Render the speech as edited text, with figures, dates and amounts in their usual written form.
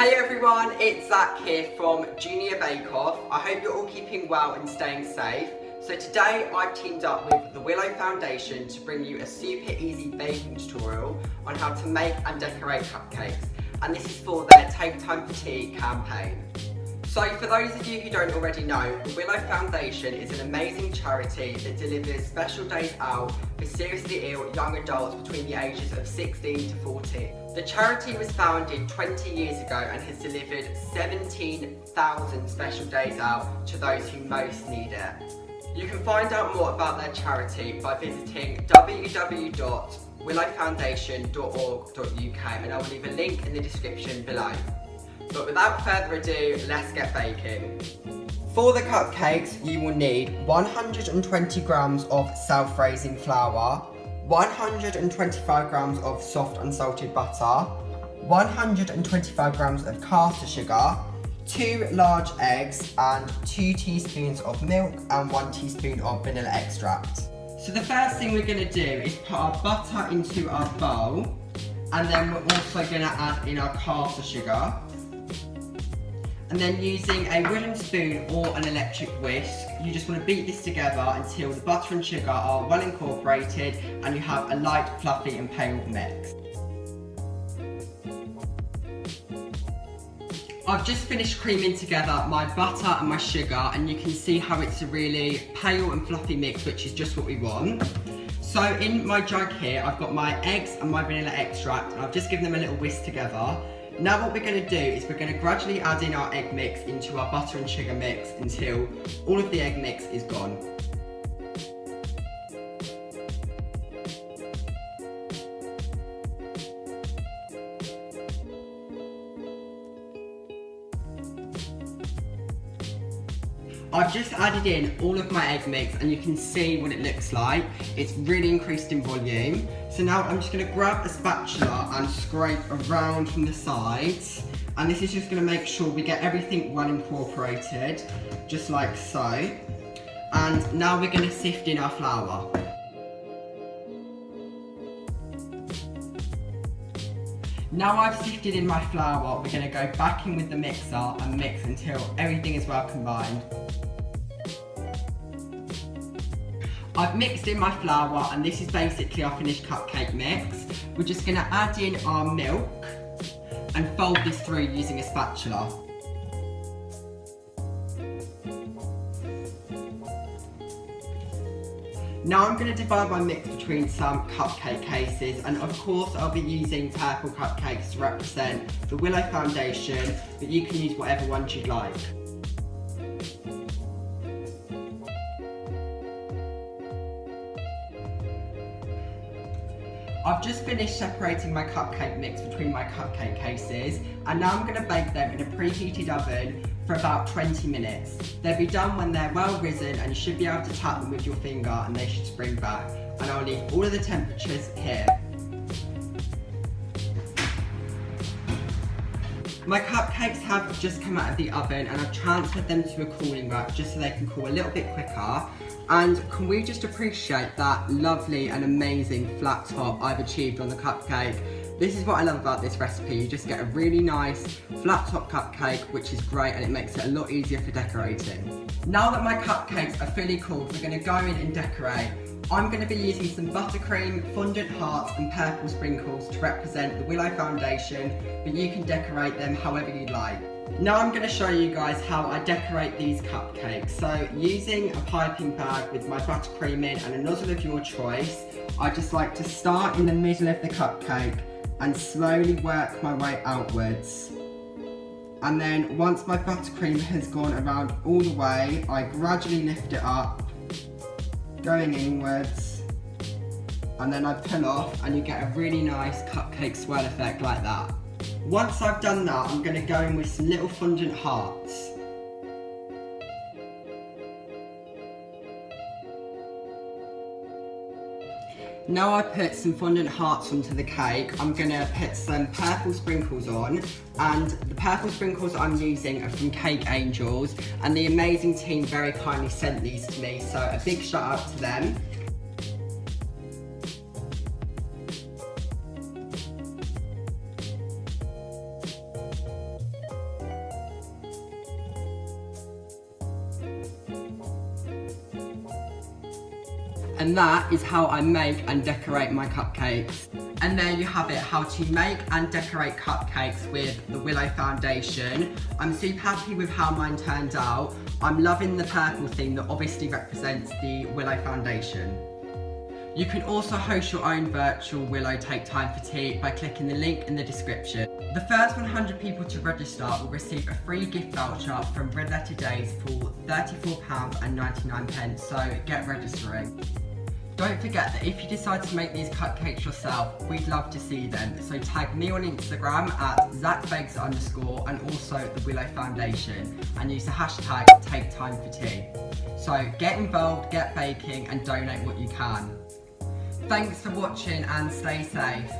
Hey everyone, it's Zach here from Junior Bake Off. I hope you're all keeping well and staying safe. So today I've teamed up with the Willow Foundation to bring you a super easy baking tutorial on how to make and decorate cupcakes. And this is for their Take Time for Tea campaign. So for those of you who don't already know, the Willow Foundation is an amazing charity that delivers special days out for seriously ill young adults between the ages of 16 to 40. The charity was founded 20 years ago and has delivered 17,000 special days out to those who most need it. You can find out more about their charity by visiting www.willowfoundation.org.uk, and I will leave a link in the description below. But without further ado, let's get baking. For the cupcakes, you will need 120 grams of self-raising flour, 125 grams of soft unsalted butter, 125 grams of caster sugar, 2 large eggs, and 2 teaspoons of milk and 1 teaspoon of vanilla extract. So the first thing we're going to do is put our butter into our bowl, and then we're also going to add in our caster sugar. And then using a wooden spoon or an electric whisk, you just want to beat this together until the butter and sugar are well incorporated and you have a light, fluffy and pale mix. I've just finished creaming together my butter and my sugar, and you can see how it's a really pale and fluffy mix, which is just what we want. So in my jug here, I've got my eggs and my vanilla extract, and I've just given them a little whisk together. Now what we're going to do is we're going to gradually add in our egg mix into our butter and sugar mix until all of the egg mix is gone. I've just added in all of my egg mix and you can see what it looks like. It's really increased in volume. So now I'm just going to grab a spatula and scrape around from the sides. And this is just going to make sure we get everything well incorporated, just like so. And now we're going to sift in our flour. Now I've sifted in my flour, we're going to go back in with the mixer and mix until everything is well combined. I've mixed in my flour and this is basically our finished cupcake mix. We're just going to add in our milk and fold this through using a spatula. Now I'm going to divide my mix between some cupcake cases, and of course I'll be using purple cupcakes to represent the Willow Foundation, but you can use whatever ones you'd like. I've just finished separating my cupcake mix between my cupcake cases, and now I'm going to bake them in a preheated oven for about 20 minutes. They'll be done when they're well risen, and you should be able to tap them with your finger and they should spring back. And I'll leave all of the temperatures here. My cupcakes have just come out of the oven and I've transferred them to a cooling rack just so they can cool a little bit quicker. And can we just appreciate that lovely and amazing flat top I've achieved on the cupcake? This is what I love about this recipe. You just get a really nice flat top cupcake, which is great, and it makes it a lot easier for decorating. Now that my cupcakes are fully cooled, we're going to go in and decorate. I'm going to be using some buttercream, fondant hearts and purple sprinkles to represent the Willow Foundation, but you can decorate them however you'd like. Now I'm going to show you guys how I decorate these cupcakes. So using a piping bag with my buttercream in and a nozzle of your choice, I just like to start in the middle of the cupcake and slowly work my way outwards. And then once my buttercream has gone around all the way, I gradually lift it up, going inwards, and then I pull off and you get a really nice cupcake swirl effect like that. Once I've done that, I'm going to go in with some little fondant hearts. Now I put some fondant hearts onto the cake, I'm going to put some purple sprinkles on, and the purple sprinkles I'm using are from Cake Angels, and the amazing team very kindly sent these to me, so a big shout out to them. And that is how I make and decorate my cupcakes. And there you have it, how to make and decorate cupcakes with the Willow foundation. I'm super happy with how mine turned out. I'm loving the purple theme that obviously represents the Willow foundation. You can also host your own virtual Willow Take Time for Tea by clicking the link in the description. The first 100 people to register will receive a free gift voucher from Red Letter Days for £34.99, so get registering. Don't forget that if you decide to make these cupcakes yourself, we'd love to see them. So tag me on Instagram at Zak Bakes _ and also the Willow Foundation, and use the hashtag #TakeTimeForTea. So get involved, get baking and donate what you can. Thanks for watching and stay safe.